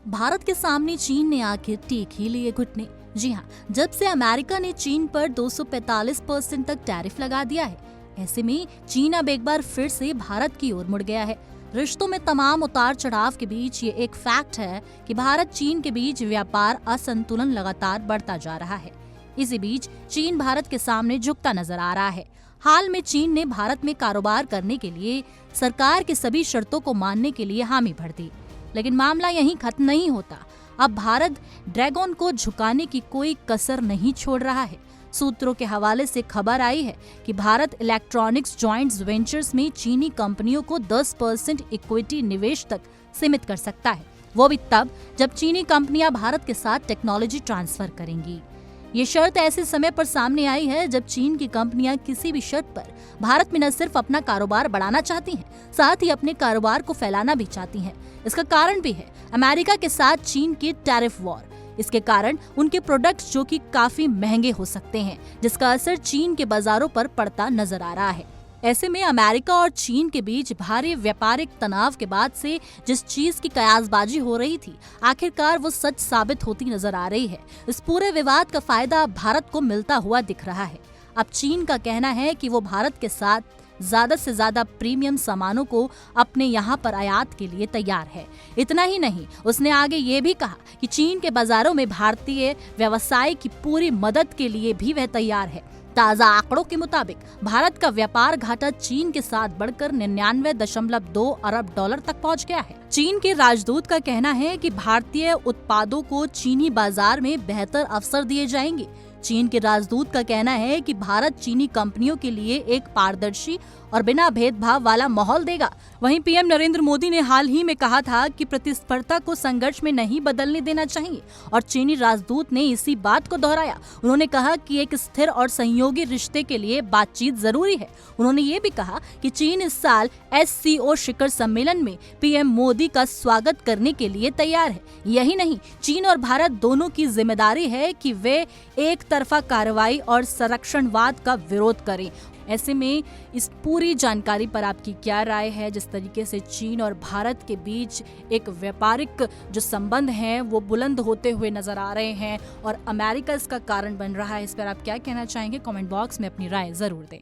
भारत के सामने चीन ने आखिर टेक ही लिए घुटने। जी हाँ, जब से अमेरिका ने चीन पर 245% तक टैरिफ लगा दिया है, ऐसे में चीन अब एक बार फिर से भारत की ओर मुड़ गया है। रिश्तों में तमाम उतार चढ़ाव के बीच ये एक फैक्ट है कि भारत चीन के बीच व्यापार असंतुलन लगातार बढ़ता जा रहा है। इसी बीच चीन भारत के सामने झुकता नजर आ रहा है। हाल में चीन ने भारत में कारोबार करने के लिए सरकार की सभी शर्तों को मानने के लिए हामी भर दी। लेकिन मामला यहीं खत्म नहीं होता। अब भारत ड्रैगन को झुकाने की कोई कसर नहीं छोड़ रहा है। सूत्रों के हवाले से खबर आई है कि भारत इलेक्ट्रॉनिक्स जॉइंट वेंचर्स में चीनी कंपनियों को 10% इक्विटी निवेश तक सीमित कर सकता है, वो भी तब जब चीनी कंपनियां भारत के साथ टेक्नोलॉजी ट्रांसफर करेंगी। ये शर्त ऐसे समय पर सामने आई है जब चीन की कंपनियां किसी भी शर्त पर भारत में न सिर्फ अपना कारोबार बढ़ाना चाहती हैं, साथ ही अपने कारोबार को फैलाना भी चाहती हैं। इसका कारण भी है अमेरिका के साथ चीन की टैरिफ वॉर। इसके कारण उनके प्रोडक्ट्स जो कि काफी महंगे हो सकते हैं, जिसका असर चीन के बाजारों पर पड़ता नजर आ रहा है। ऐसे में अमेरिका और चीन के बीच भारी व्यापारिक तनाव के बाद से जिस चीज की कयासबाजी हो रही थी, आखिरकार वो सच साबित होती नजर आ रही है। इस पूरे विवाद का फायदा भारत को मिलता हुआ दिख रहा है। अब चीन का कहना है कि वो भारत के साथ ज्यादा से ज्यादा प्रीमियम सामानों को अपने यहाँ पर आयात के लिए तैयार है। इतना ही नहीं, उसने आगे ये भी कहा कि चीन के बाजारों में भारतीय व्यवसाय की पूरी मदद के लिए भी वह तैयार है। ताजा आंकड़ों के मुताबिक भारत का व्यापार घाटा चीन के साथ बढ़कर 99.2 अरब डॉलर तक पहुंच गया है। चीन के राजदूत का कहना है कि भारतीय उत्पादों को चीनी बाजार में बेहतर अवसर दिए जाएंगे। चीन के राजदूत का कहना है कि भारत चीनी कंपनियों के लिए एक पारदर्शी और बिना भेदभाव वाला माहौल देगा। वहीं पीएम नरेंद्र मोदी ने हाल ही में कहा था कि प्रतिस्पर्धा को संघर्ष में नहीं बदलने देना चाहिए और चीनी राजदूत ने इसी बात को दोहराया। उन्होंने कहा कि एक स्थिर और सहयोगी रिश्ते के लिए बातचीत जरूरी है। उन्होंने ये भी कहा कि चीन इस साल SCO शिखर सम्मेलन में पीएम मोदी का स्वागत करने के लिए तैयार है। यही नहीं, चीन और भारत दोनों की जिम्मेदारी है कि वे एक तरफा कार्रवाई और संरक्षणवाद का विरोध करें। ऐसे में इस पूरी जानकारी पर आपकी क्या राय है? जिस तरीके से चीन और भारत के बीच एक व्यापारिक जो संबंध हैं वो बुलंद होते हुए नजर आ रहे हैं और अमेरिका इसका कारण बन रहा है, इस पर आप क्या कहना चाहेंगे? कमेंट बॉक्स में अपनी राय जरूर दें।